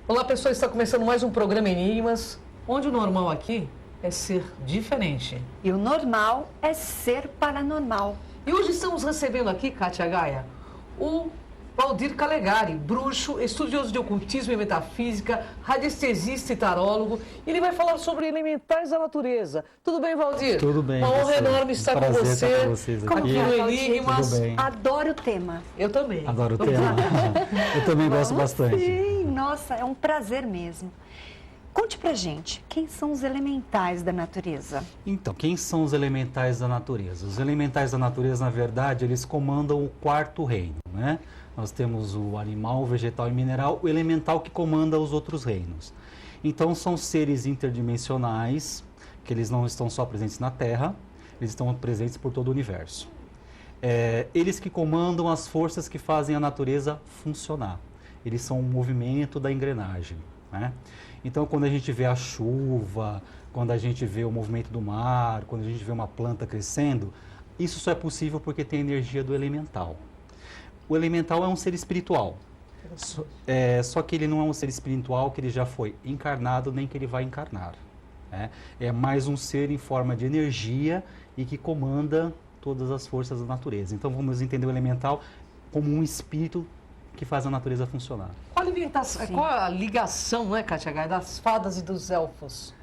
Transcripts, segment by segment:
Olá, pessoal, está começando mais um programa Enigmas, onde o normal aqui é ser diferente. E o normal é ser paranormal. E hoje estamos recebendo aqui, Kátia Gaia, o Valdir Calegari, bruxo, estudioso de ocultismo e metafísica, radiestesista e tarólogo. Ele vai falar sobre elementais da natureza. Tudo bem, Valdir? Tudo bem. Uma honra enorme estar com você. Estar com vocês aqui. Como Aqui no Enigmas. Tudo bem. Adoro o tema. Eu também. Adoro o tema. Eu também gosto bastante. Sim, nossa, é um prazer mesmo. Conte pra gente, quem são os elementais da natureza? Então, quem são os elementais da natureza? Os elementais da natureza, na verdade, eles comandam o quarto reino, né? Nós temos o animal, o vegetal e mineral, o elemental que comanda os outros reinos. Então, são seres interdimensionais, que eles não estão só presentes na Terra, eles estão presentes por todo o universo. Eles que comandam as forças que fazem a natureza funcionar. Eles são o movimento da engrenagem, né? Então, quando a gente vê a chuva, quando a gente vê o movimento do mar, quando a gente vê uma planta crescendo, isso só é possível porque tem a energia do elemental. O elemental é um ser espiritual, só que ele não é um ser espiritual que ele já foi encarnado, nem que ele vai encarnar, né? É mais um ser em forma de energia e que comanda todas as forças da natureza. Então, vamos entender o elemental como um espírito que faz a natureza funcionar. Qual a ligação, não é, Kátia Gaia, das fadas e dos elfos?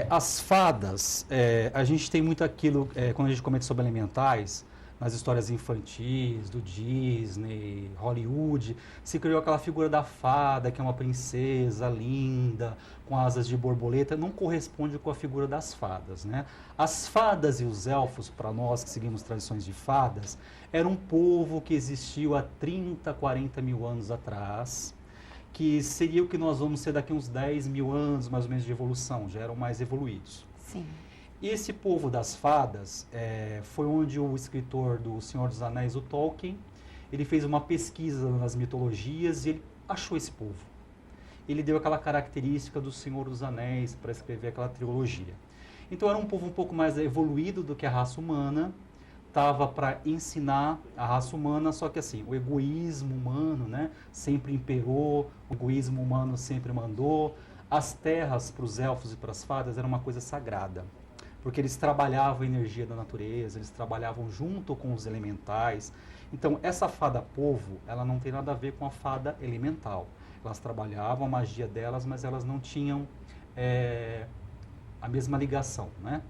As fadas, a gente tem muito aquilo, quando a gente comenta sobre elementais, nas histórias infantis, do Disney, Hollywood, se criou aquela figura da fada, que é uma princesa linda, com asas de borboleta, não corresponde com a figura das fadas, né? As fadas e os elfos, para nós que seguimos tradições de fadas, era um povo que existiu há 30, 40 mil anos atrás, que seria o que nós vamos ser daqui uns 10 mil anos, mais ou menos, de evolução, já eram mais evoluídos. Sim. E esse povo das fadas foi onde o escritor do Senhor dos Anéis, o Tolkien, ele fez uma pesquisa nas mitologias e ele achou esse povo. Ele deu aquela característica do Senhor dos Anéis para escrever aquela trilogia. Então era um povo um pouco mais evoluído do que a raça humana, estava para ensinar a raça humana, só que assim, o egoísmo humano, né, sempre imperou, o egoísmo humano sempre mandou. As terras para os elfos e para as fadas era uma coisa sagrada, porque eles trabalhavam a energia da natureza, eles trabalhavam junto com os elementais. Então, essa fada povo, ela não tem nada a ver com a fada elemental. Elas trabalhavam a magia delas, mas elas não tinham a mesma ligação, né?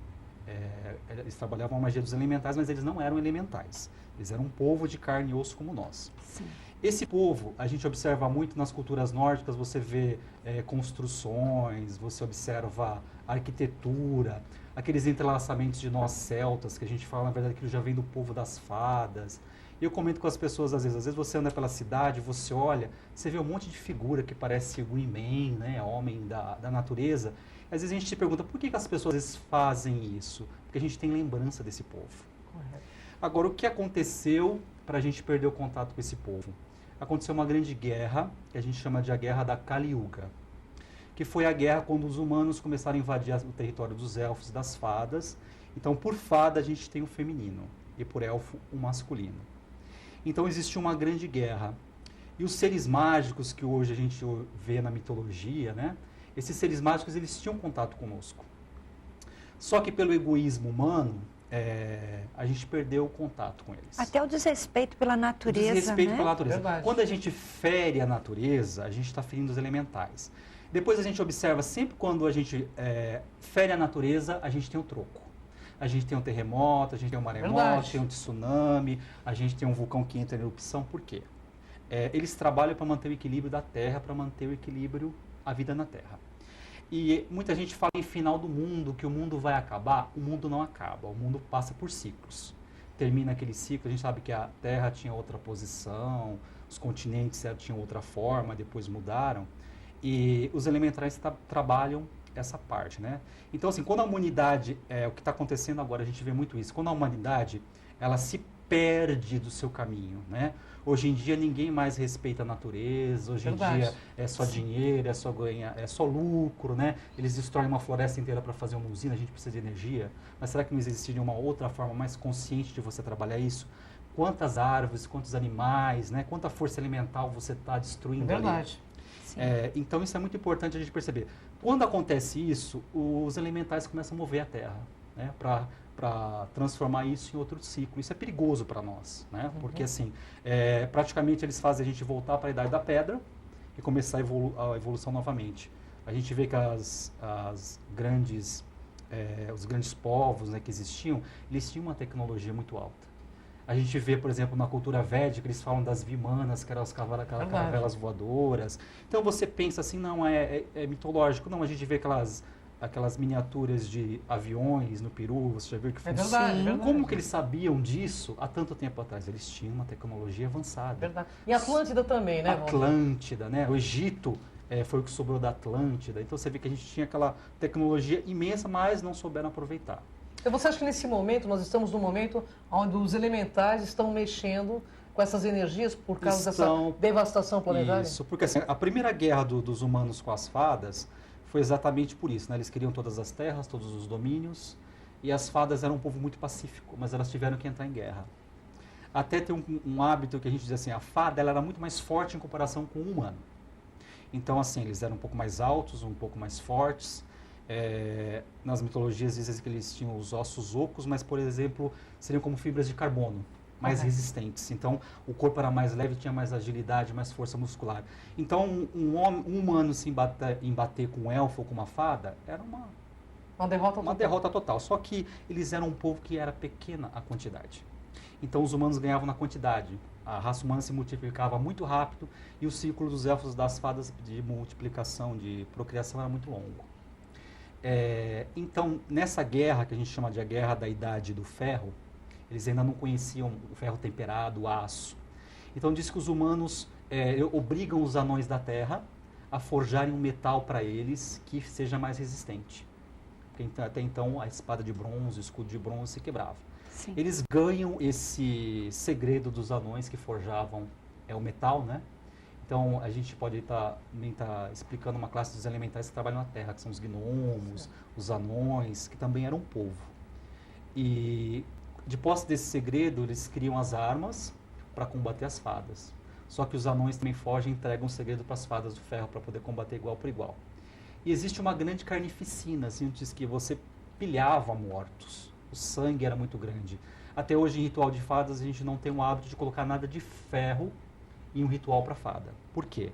Eles trabalhavam a magia dos elementais, mas eles não eram elementais. Eles eram um povo de carne e osso como nós. Sim. Esse povo, a gente observa muito nas culturas nórdicas, você vê construções, você observa arquitetura, aqueles entrelaçamentos de nós celtas, que a gente fala, na verdade, que já vem do povo das fadas. E eu comento com as pessoas, às vezes você anda pela cidade, você olha, você vê um monte de figura que parece Green Man, né, homem da natureza. E às vezes a gente se pergunta, por que as pessoas às vezes fazem isso? Porque a gente tem lembrança desse povo. Correto. Agora, o que aconteceu para a gente perder o contato com esse povo? Aconteceu uma grande guerra, que a gente chama de a Guerra da Kali Yuga, que foi a guerra quando os humanos começaram a invadir o território dos elfos e das fadas. Então, por fada, a gente tem o feminino, e por elfo, o masculino. Então, existiu uma grande guerra. E os seres mágicos que hoje a gente vê na mitologia, né? Esses seres mágicos, eles tinham contato conosco. Só que pelo egoísmo humano, a gente perdeu o contato com eles. Até o desrespeito pela natureza, desrespeito né? pela natureza. Verdade. Quando a gente fere a natureza, a gente está ferindo os elementais. Depois a gente observa, sempre quando a gente fere a natureza, a gente tem o troco. A gente tem um terremoto, a gente tem um maremoto, Verdade. tem um tsunami, a gente tem um vulcão que entra em erupção. Por quê? Eles trabalham para manter o equilíbrio da Terra, para manter o equilíbrio, a vida na Terra. E muita gente fala em final do mundo, que o mundo vai acabar. O mundo não acaba, o mundo passa por ciclos. Termina aquele ciclo, a gente sabe que a Terra tinha outra posição, os continentes tinham outra forma, depois mudaram. E os elementais trabalham essa parte, né? Então, assim, quando a humanidade, o que está acontecendo agora, a gente vê muito isso, quando a humanidade, ela se perde do seu caminho, né? Hoje em dia ninguém mais respeita a natureza, hoje Verdade. em dia é só dinheiro, é só lucro, né? Eles destroem uma floresta inteira para fazer uma usina, a gente precisa de energia, mas será que não existiria uma outra forma mais consciente de você trabalhar isso? Quantas árvores, quantos animais, né? Quanta força elemental você está destruindo ali? Verdade. Sim. Então isso é muito importante a gente perceber. Quando acontece isso, os elementais começam a mover a Terra, né, para transformar isso em outro ciclo. Isso é perigoso para nós, né? Porque assim, praticamente eles fazem a gente voltar para a Idade da Pedra e começar a evolução novamente. A gente vê que os grandes povos, né, que existiam, eles tinham uma tecnologia muito alta. A gente vê, por exemplo, na cultura védica, eles falam das vimanas, que eram as caravelas voadoras. Então você pensa assim, não, é mitológico. Não, a gente vê aquelas miniaturas de aviões no Peru, você já viu que funciona. É verdade. Como que eles sabiam disso há tanto tempo atrás? Eles tinham uma tecnologia avançada. Verdade. E Atlântida também, né? Atlântida, né? O Egito foi o que sobrou da Atlântida. Então você vê que a gente tinha aquela tecnologia imensa, mas não souberam aproveitar. Então você acha que nesse momento, nós estamos num momento onde os elementais estão mexendo com essas energias por causa dessa devastação planetária? Isso, porque assim, a primeira guerra dos humanos com as fadas foi exatamente por isso, né? Eles queriam todas as terras, todos os domínios, e as fadas eram um povo muito pacífico, mas elas tiveram que entrar em guerra. Até tem um hábito que a gente diz assim, a fada ela era muito mais forte em comparação com o humano. Então assim, eles eram um pouco mais altos, um pouco mais fortes. Nas mitologias dizem que eles tinham os ossos ocos, mas, por exemplo, seriam como fibras de carbono, mais resistentes. Então, o corpo era mais leve, tinha mais agilidade, mais força muscular. Então, um humano se embater com um elfo ou com uma fada era uma derrota total. Só que eles eram um povo que era pequena a quantidade. Então, os humanos ganhavam na quantidade. A raça humana se multiplicava muito rápido e o ciclo dos elfos das fadas de multiplicação, de procriação, era muito longo. Então, nessa guerra, que a gente chama de a Guerra da Idade do Ferro, eles ainda não conheciam o ferro temperado, o aço. Então, diz que os humanos obrigam os anões da Terra a forjarem um metal para eles que seja mais resistente. Porque até então, a espada de bronze, o escudo de bronze se quebrava. Sim. Eles ganham esse segredo dos anões que forjavam o metal, né? Então, a gente pode estar explicando uma classe dos elementais que trabalham na Terra, que são os gnomos, os anões, que também eram um povo. E, de posse desse segredo, eles criam as armas para combater as fadas. Só que os anões também fogem e entregam o segredo para as fadas do ferro, para poder combater igual por igual. E existe uma grande carnificina, assim, diz que você pilhava mortos. O sangue era muito grande. Até hoje, em ritual de fadas, a gente não tem o hábito de colocar nada de ferro em um ritual para fada. Por quê?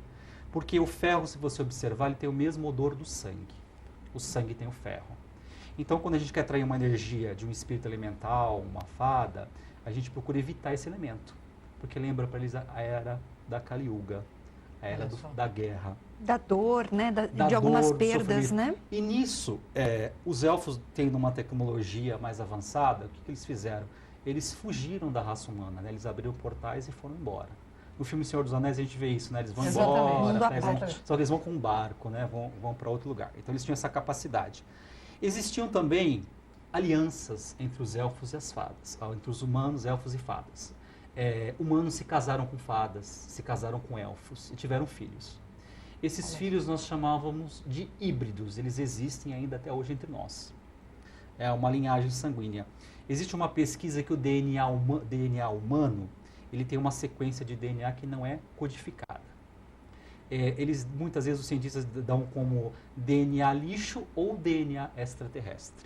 Porque o ferro, se você observar, ele tem o mesmo odor do sangue. O sangue tem o ferro. Então, quando a gente quer atrair uma energia de um espírito elemental, uma fada, a gente procura evitar esse elemento. Porque lembra para eles a era da Kali Yuga, a era da guerra. Da dor, né? De algumas perdas, né? E nisso, os elfos tendo uma tecnologia mais avançada, o que eles fizeram? Eles fugiram da raça humana, né? Eles abriram portais e foram embora. No filme Senhor dos Anéis a gente vê isso, né? Eles vão embora, só que eles vão com um barco, né? Vão para outro lugar. Então eles tinham essa capacidade. Existiam também alianças entre os elfos e as fadas, entre os humanos, elfos e fadas. Humanos se casaram com fadas, se casaram com elfos e tiveram filhos. Esses filhos nós chamávamos de híbridos, eles existem ainda até hoje entre nós. É uma linhagem sanguínea. Existe uma pesquisa que o DNA humano ele tem uma sequência de DNA que não é codificada. Muitas vezes os cientistas dão como DNA lixo ou DNA extraterrestre.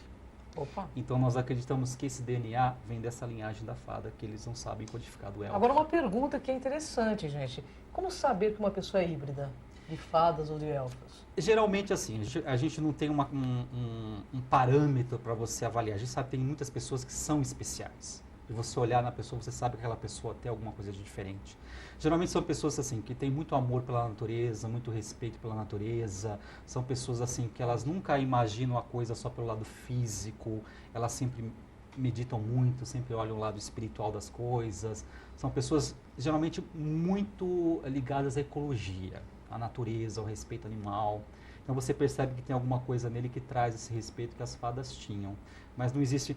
Opa. Então nós acreditamos que esse DNA vem dessa linhagem da fada, que eles não sabem codificar do elfo. Agora uma pergunta que é interessante, gente. Como saber que uma pessoa é híbrida de fadas ou de elfos? Geralmente assim, a gente não tem um parâmetro para você avaliar. A gente sabe que tem muitas pessoas que são especiais. E você olhar na pessoa, você sabe que aquela pessoa tem alguma coisa de diferente. Geralmente são pessoas assim que têm muito amor pela natureza, muito respeito pela natureza. São pessoas assim que elas nunca imaginam a coisa só pelo lado físico. Elas sempre meditam muito, sempre olham o lado espiritual das coisas. São pessoas geralmente muito ligadas à ecologia, à natureza, ao respeito animal. Então você percebe que tem alguma coisa nele que traz esse respeito que as fadas tinham. Mas não existe...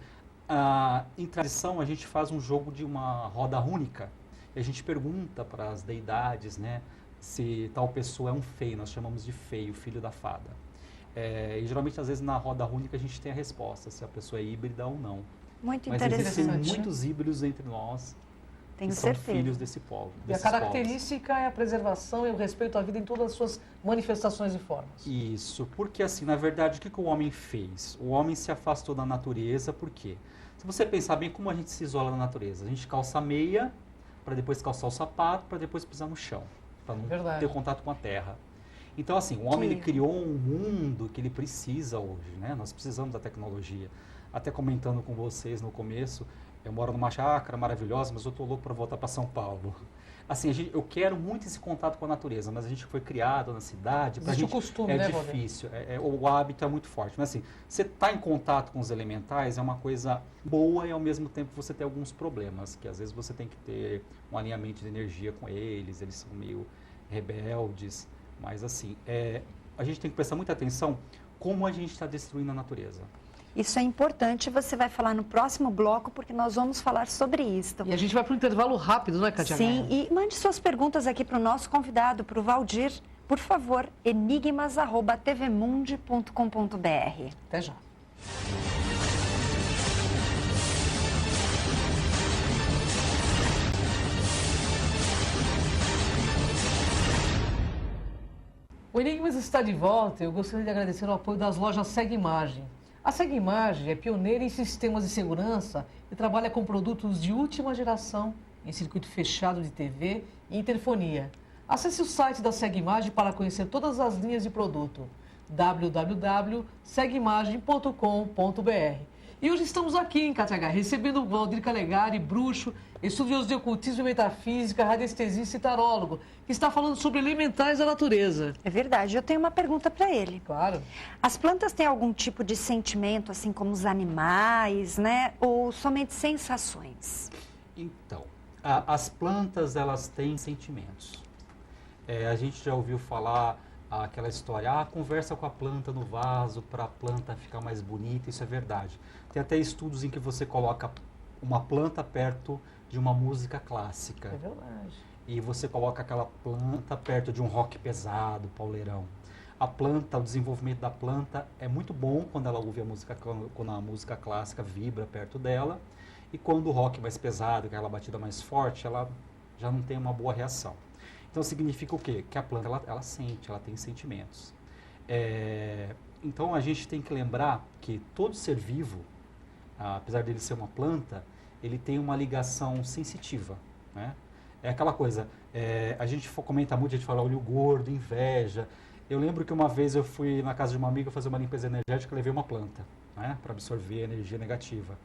em tradição, a gente faz um jogo de uma roda única e a gente pergunta para as deidades, né, se tal pessoa é um fei, nós chamamos de fei, o filho da fada. E geralmente, às vezes, na roda única a gente tem a resposta, se a pessoa é híbrida ou não. Muito Mas interessante. existem muitos híbridos entre nós. Tenho que são certeza. filhos desse povo. E a desses povos. característica é a preservação e o respeito à vida em todas as suas manifestações e formas. Isso, porque assim, na verdade, o que o homem fez? O homem se afastou da natureza, por quê? Se você pensar bem como a gente se isola da natureza, a gente calça a meia, para depois calçar o sapato, para depois pisar no chão, para não Verdade. ter contato com a terra. Então, assim, o homem ele criou um mundo que ele precisa hoje, né? Nós precisamos da tecnologia. Até comentando com vocês no começo, eu moro numa chácara maravilhosa, mas eu estou louco para voltar para São Paulo. Assim, eu quero muito esse contato com a natureza, mas a gente foi criado na cidade, pra Existe o gente costume, é né, Valdir? difícil, o hábito é muito forte. Mas assim, você está em contato com os elementais é uma coisa boa e ao mesmo tempo você tem alguns problemas, que às vezes você tem que ter um alinhamento de energia com eles são meio rebeldes, mas assim, a gente tem que prestar muita atenção como a gente está destruindo a natureza. Isso é importante, você vai falar no próximo bloco, porque nós vamos falar sobre isso. E a gente vai para um intervalo rápido, não é, Cátia Sim, Gaia? e mande suas perguntas aqui para o nosso convidado, para o Valdir. Por favor, enigmas@tvmundi.com.br. Até já. O Enigmas está de volta e eu gostaria de agradecer o apoio das lojas Segue Imagem. A Segue Imagem é pioneira em sistemas de segurança e trabalha com produtos de última geração em circuito fechado de TV e em telefonia. Acesse o site da Segue Imagem para conhecer todas as linhas de produto www.segueimagem.com.br. E hoje estamos aqui em Cátia Gaia, recebendo o Valdir Calegari, bruxo, estudioso de ocultismo e metafísica, radiestesista e tarólogo, que está falando sobre elementais da natureza. É verdade, eu tenho uma pergunta para ele. Claro. As plantas têm algum tipo de sentimento, assim como os animais, né? Ou somente sensações? Então, as plantas, elas têm sentimentos. A gente já ouviu falar aquela história, conversa com a planta no vaso para a planta ficar mais bonita, isso é verdade. Tem até estudos em que você coloca uma planta perto de uma música clássica. É verdade. E você coloca aquela planta perto de um rock pesado, pauleirão. A planta, o desenvolvimento da planta é muito bom quando ela ouve quando a música clássica vibra perto dela. E quando o rock mais pesado, aquela batida mais forte, ela já não tem uma boa reação. Então significa o quê? Que a planta ela sente, ela tem sentimentos. Então a gente tem que lembrar que todo ser vivo, apesar dele ser uma planta, ele tem uma ligação sensitiva, né? É aquela coisa, a gente comenta muito, a gente fala olho gordo, inveja. Eu lembro que uma vez eu fui na casa de uma amiga fazer uma limpeza energética e levei uma planta, né, para absorver a energia negativa.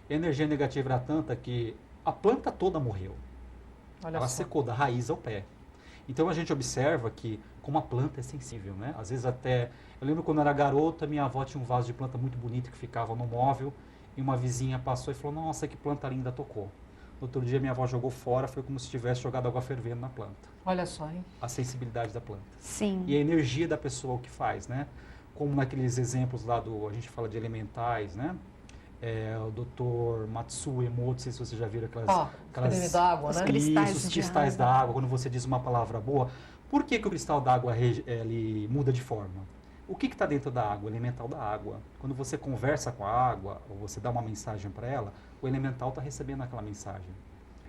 E a energia negativa era tanta que a planta toda morreu. Olha Ela só. secou da raiz ao pé. Então a gente observa que como a planta é sensível, né? Às vezes até... Eu lembro quando eu era garota, minha avó tinha um vaso de planta muito bonito que ficava no móvel e uma vizinha passou e falou, nossa, que planta linda, tocou. No outro dia minha avó jogou fora, foi como se tivesse jogado água fervendo na planta. Olha só, hein? A sensibilidade da planta. Sim. E a energia da pessoa o que faz, né? Como naqueles exemplos lá a gente fala de elementais, né? O Dr. Matsuo Emoto, não sei se vocês já viram aquelas creme d'água, os né? cristais os de cristais da água, quando você diz uma palavra boa. Por que o cristal d'água ele muda de forma? O que está dentro da água? O elemental da água. Quando você conversa com a água, ou você dá uma mensagem para ela, o elemental está recebendo aquela mensagem.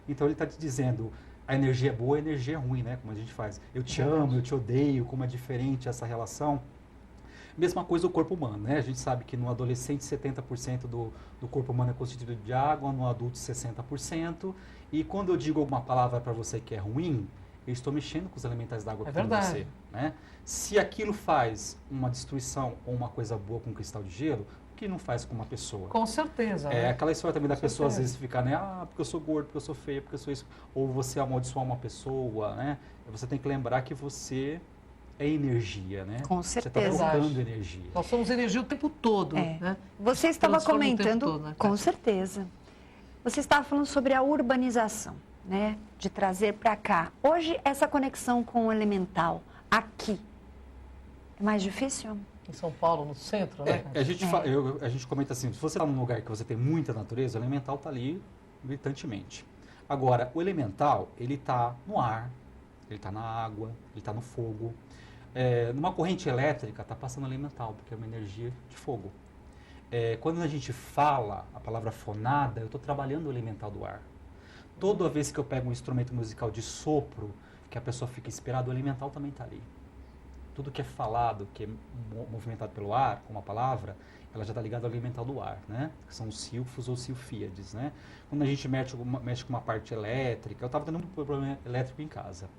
Então ele está te dizendo, a energia é boa, a energia é ruim, né? Como a gente faz. Eu te amo, eu te odeio, como é diferente essa relação. Mesma coisa o corpo humano, né? A gente sabe que no adolescente 70% do corpo humano é constituído de água, no adulto 60%. E quando eu digo alguma palavra para você que é ruim, eu estou mexendo com os elementais da água que tem em você, né? Se aquilo faz uma destruição ou uma coisa boa com um cristal de gelo, o que não faz com uma pessoa? Com certeza. É aquela história também da Com pessoa às certeza. vezes ficar, né? Porque eu sou gordo, porque eu sou feio, porque eu sou isso. Ou você amaldiçoar uma pessoa, né? Você tem que lembrar que você é energia, né? Com Você está certeza. trocando energia. Nós somos energia o tempo todo, É. né? Você estava Transforma o tempo comentando, todo, né, com Cátia? certeza. Você estava falando sobre a urbanização, né? De trazer para cá. Hoje, essa conexão com o elemental, aqui, é mais difícil? Em São Paulo, no centro, né? A gente comenta assim, se você está num lugar que você tem muita natureza, o elemental está ali gritantemente. Agora, o elemental, ele está no ar, ele está na água, ele está no fogo. Numa corrente elétrica, está passando elemental, porque é uma energia de fogo. Quando a gente fala a palavra fonada, eu estou trabalhando o elemental do ar. Toda vez que eu pego um instrumento musical de sopro, que a pessoa fica inspirada, o elemental também está ali. Tudo que é falado, que é movimentado pelo ar, com uma palavra, ela já está ligada ao elemental do ar, né? Que são os silfos ou silfíades, né? Quando a gente mexe com uma parte elétrica, eu estava tendo muito problema elétrico em casa.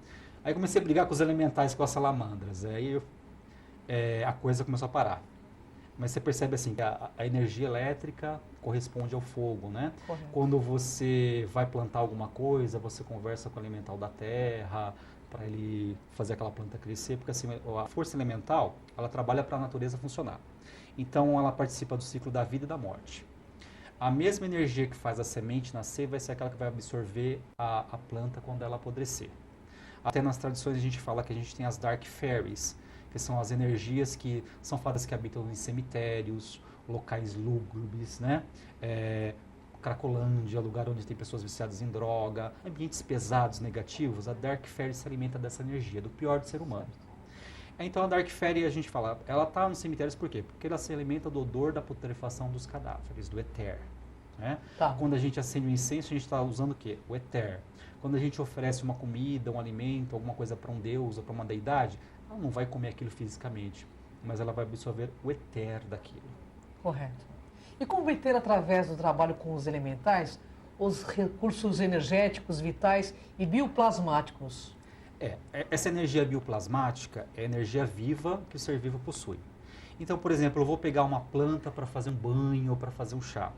Aí comecei a brigar com os elementais, com as salamandras. Aí a coisa começou a parar. Mas você percebe assim, que a energia elétrica corresponde ao fogo, né? Correto. Quando você vai plantar alguma coisa, você conversa com o elemental da terra, para ele fazer aquela planta crescer, porque assim, a força elemental, ela trabalha para a natureza funcionar. Então, ela participa do ciclo da vida e da morte. A mesma energia que faz a semente nascer vai ser aquela que vai absorver a planta quando ela apodrecer. Até nas tradições a gente fala que a gente tem as Dark Fairies, que são as energias que são fadas que habitam em cemitérios, locais lúgubres, né? Cracolândia, lugar onde tem pessoas viciadas em droga, ambientes pesados, negativos. A Dark Fairy se alimenta dessa energia, do pior do ser humano. Então a Dark Fairy, a gente fala, ela está nos cemitérios por quê? Porque ela se alimenta do odor da putrefação dos cadáveres, do éter. Né? Tá. Quando a gente acende um incenso, a gente está usando o quê? O éter. Quando a gente oferece uma comida, um alimento, alguma coisa para um deus ou para uma deidade, ela não vai comer aquilo fisicamente, mas ela vai absorver o éter daquilo. Correto. E como obter, através do trabalho com os elementais, os recursos energéticos, vitais e bioplasmáticos? Essa energia bioplasmática é a energia viva que o ser vivo possui. Então, por exemplo, eu vou pegar uma planta para fazer um banho ou para fazer um chá.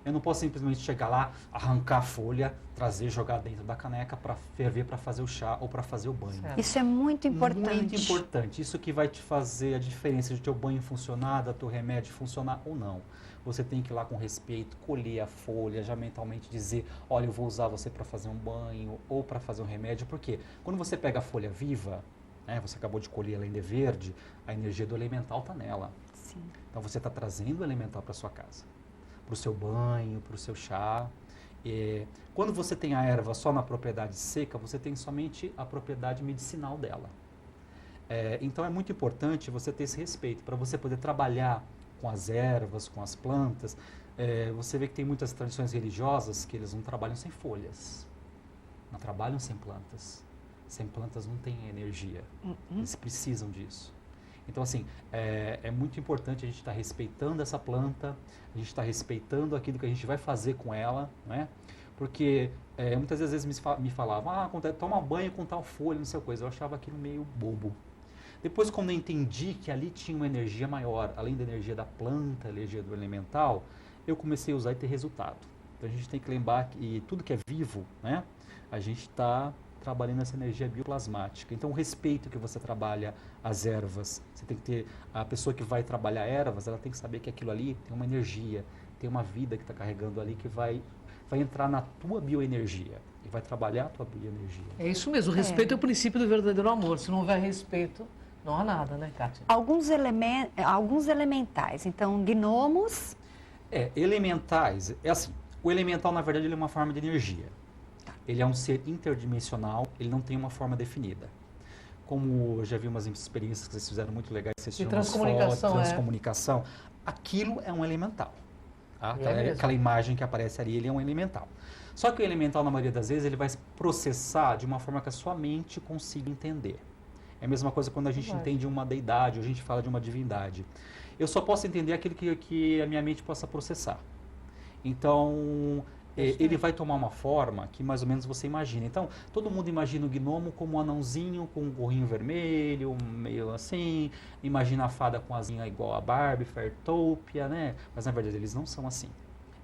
Eu não posso simplesmente chegar lá, arrancar a folha, trazer, jogar dentro da caneca para ferver para fazer o chá ou para fazer o banho. Certo. Isso é muito importante. Muito importante. Isso que vai te fazer a diferença de teu banho funcionar, da teu remédio funcionar ou não. Você tem que ir lá com respeito, colher a folha, já mentalmente dizer, olha, eu vou usar você para fazer um banho ou para fazer um remédio. Por quê? Quando você pega a folha viva, né, você acabou de colher, ela ainda é verde, a energia do elemental está nela. Sim. Então você está trazendo o elemental para sua casa, para o seu banho, para o seu chá. Quando você tem a erva só na propriedade seca, você tem somente a propriedade medicinal dela. Então é muito importante você ter esse respeito, para você poder trabalhar com as ervas, com as plantas. Você vê que tem muitas tradições religiosas que eles não trabalham sem folhas, não trabalham sem plantas. Sem plantas não tem energia, eles precisam disso. Então, assim, é muito importante a gente estar respeitando essa planta, a gente estar respeitando aquilo que a gente vai fazer com ela, né? Porque muitas vezes me falavam, toma banho com tal folha, não sei o coisa. Eu achava aquilo meio bobo. Depois, quando eu entendi que ali tinha uma energia maior, além da energia da planta, a energia do elemental, eu comecei a usar e ter resultado. Então, a gente tem que lembrar que tudo que é vivo, né? A gente está trabalhando essa energia bioplasmática. Então, o respeito que você trabalha as ervas, você tem que ter, a pessoa que vai trabalhar ervas, ela tem que saber que aquilo ali tem uma energia, tem uma vida que está carregando ali que vai entrar na tua bioenergia e vai trabalhar a tua bioenergia. É isso mesmo, o respeito é o princípio do verdadeiro amor. Se não houver respeito, não há nada, né, Kátia? Alguns elementais, então, gnomos. Elementais, assim, o elemental, na verdade, ele é uma forma de energia. Ele é um ser interdimensional, ele não tem uma forma definida. Como eu já vi umas experiências que vocês fizeram muito legais, vocês tiram umas fotos, transcomunicação, aquilo é um elemental. Tá? Aquela imagem que aparece ali, ele é um elemental. Só que o elemental, na maioria das vezes, ele vai processar de uma forma que a sua mente consiga entender. É a mesma coisa quando a gente entende uma deidade, ou a gente fala de uma divindade. Eu só posso entender aquilo que a minha mente possa processar. Então, ele vai tomar uma forma que mais ou menos você imagina. Então, todo mundo imagina o gnomo como um anãozinho com um gorrinho vermelho, meio assim. Imagina a fada com asinha igual a Barbie, Fairtopia, né? Mas, na verdade, eles não são assim.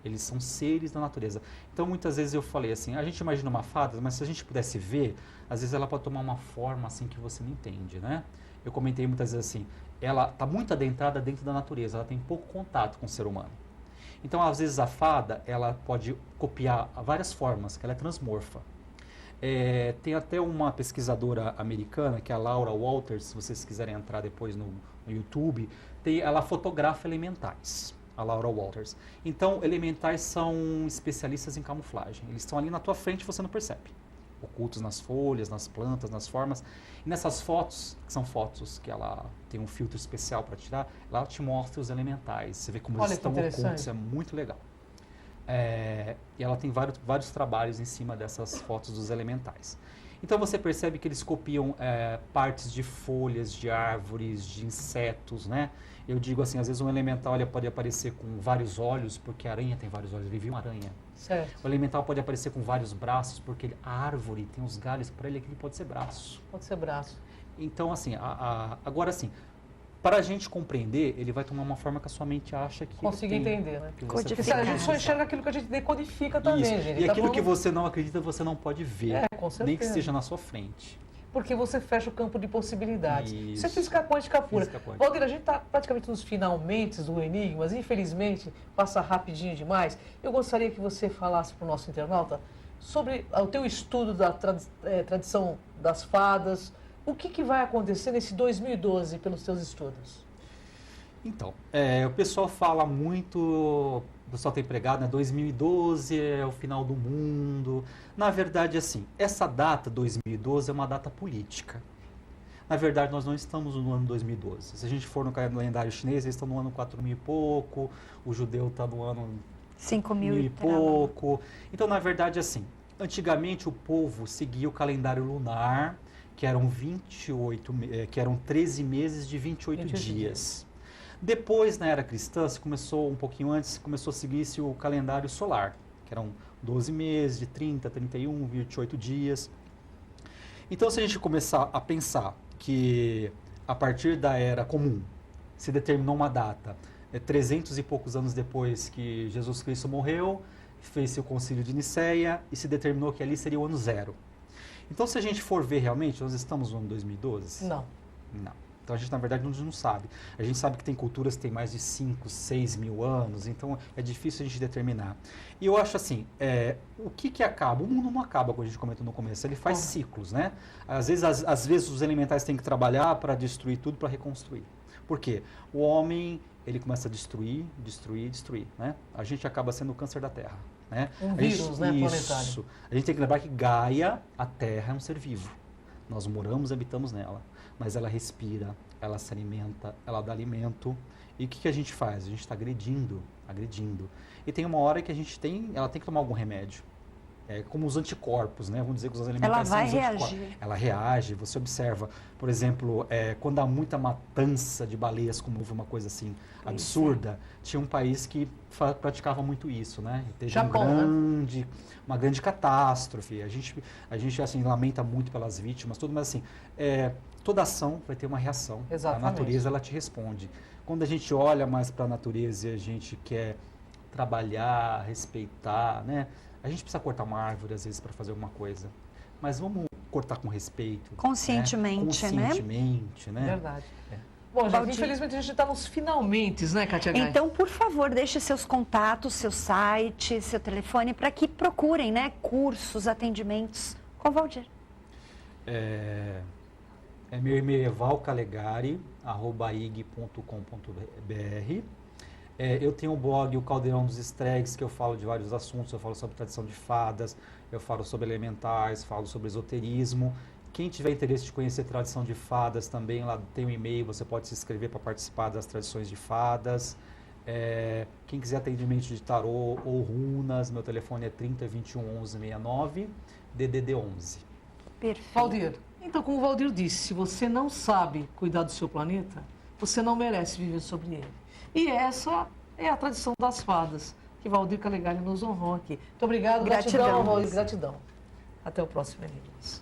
Eles são seres da natureza. Então, muitas vezes eu falei assim, a gente imagina uma fada, mas se a gente pudesse ver, às vezes ela pode tomar uma forma assim que você não entende, né? Eu comentei muitas vezes assim, ela está muito adentrada dentro da natureza, ela tem pouco contato com o ser humano. Então, às vezes, a fada, ela pode copiar várias formas, que ela é transmorfa. Tem até uma pesquisadora americana, que é a Laura Walters, se vocês quiserem entrar depois no YouTube, ela fotografa elementais, a Laura Walters. Então, elementais são especialistas em camuflagem. Eles estão ali na tua frente e você não percebe. Ocultos nas folhas, nas plantas, nas formas. E nessas fotos, que são fotos que ela tem um filtro especial para tirar, ela te mostra os elementais. Você vê como eles estão ocultos, é muito legal. E ela tem vários trabalhos em cima dessas fotos dos elementais. Então você percebe que eles copiam partes de folhas, de árvores, de insetos, né? Eu digo assim, às vezes um elemental ele pode aparecer com vários olhos, porque a aranha tem vários olhos, ele viu uma aranha. Certo. O elemental pode aparecer com vários braços, porque a árvore tem os galhos, para ele aquilo pode ser braço. Pode ser braço. Então, assim, agora assim, para a gente compreender, ele vai tomar uma forma que a sua mente acha que Consiga ele tem, entender, né? que você Codificar. Porque a gente só tem. enxerga aquilo que a gente decodifica também, Isso. gente. E Tá aquilo que falando- você não acredita, você não pode ver, com certeza. nem que esteja na sua frente. Porque você fecha o campo de possibilidades. Isso é Isso. física quântica pura. Física quântica. Valdir, a gente está praticamente nos finalmente do Enigmas, infelizmente passa rapidinho demais. Eu gostaria que você falasse para o nosso internauta sobre o teu estudo da tradição das fadas. O que vai acontecer nesse 2012 pelos teus estudos? Então, o pessoal fala muito, o pessoal tem pregado, né? 2012 é o final do mundo. Na verdade, assim, essa data, 2012, é uma data política. Na verdade, nós não estamos no ano 2012. Se a gente for no calendário chinês, eles estão no ano 4.000 e pouco, o judeu está no ano 5.000 e pouco. Então, na verdade, assim, antigamente o povo seguia o calendário lunar, que eram 13 meses de 28 dias. Depois, na era cristã, se começou um pouquinho antes, começou a seguir-se o calendário solar, que eram 12 meses, de 30, 31, 28 dias. Então, se a gente começar a pensar que a partir da era comum se determinou uma data, 300 e poucos anos depois que Jesus Cristo morreu, fez-se o concílio de Nicéia e se determinou que ali seria o ano zero. Então, se a gente for ver realmente, nós estamos no ano 2012? Não. Não. Então, a gente, na verdade, não sabe. A gente sabe que tem culturas que têm mais de 5, 6 mil anos, então é difícil a gente determinar. E eu acho assim, o que acaba? O mundo não acaba, como a gente comentou no começo, ele faz ciclos, né? Às vezes os elementais têm que trabalhar para destruir tudo, para reconstruir. Por quê? O homem, ele começa a destruir, né? A gente acaba sendo o câncer da Terra, né? Um vírus, né, planetário. Isso. A gente tem que lembrar que Gaia, a Terra, é um ser vivo. Nós moramos e habitamos nela. Mas ela respira, ela se alimenta, ela dá alimento. E o que a gente faz? A gente está agredindo. E tem uma hora que ela tem que tomar algum remédio. Como os anticorpos, né? Vamos dizer que os Ela alimentais vai são os anticorpos. reagir. Ela reage, você observa. Por exemplo, quando há muita matança de baleias, como houve uma coisa assim absurda, tinha um país que praticava muito isso, né? Teve Japão, uma grande catástrofe. A gente assim, lamenta muito pelas vítimas, tudo, mas assim, toda ação vai ter uma reação. Exatamente. A natureza, ela te responde. Quando a gente olha mais para a natureza e a gente quer trabalhar, respeitar, né? A gente precisa cortar uma árvore, às vezes, para fazer alguma coisa. Mas vamos cortar com respeito. Conscientemente, né? Conscientemente, né? Verdade. Bom, gente, Valdir. infelizmente a gente está nos finalmente, né, Kátia Gai? Então, por favor, deixe seus contatos, seu site, seu telefone, para que procurem, né, cursos, atendimentos com o Valdir. Meu e-mail é valcalegari@ig.com.br. Eu tenho um blog, o Caldeirão dos Estregues, que eu falo de vários assuntos. Eu falo sobre tradição de fadas, eu falo sobre elementais, falo sobre esoterismo. Quem tiver interesse de conhecer tradição de fadas também, lá tem um e-mail, você pode se inscrever para participar das tradições de fadas. Quem quiser atendimento de tarô ou runas, meu telefone é 30 21 11 69, DDD 11. Perfeito. Valdir, então, como o Valdir disse, se você não sabe cuidar do seu planeta, você não merece viver sobre ele. E essa é a tradição das fadas, que Valdir Calegari nos honrou aqui. Muito obrigado, gratidão, Gratidão. Valdir, gratidão. Até o próximo Enigmas.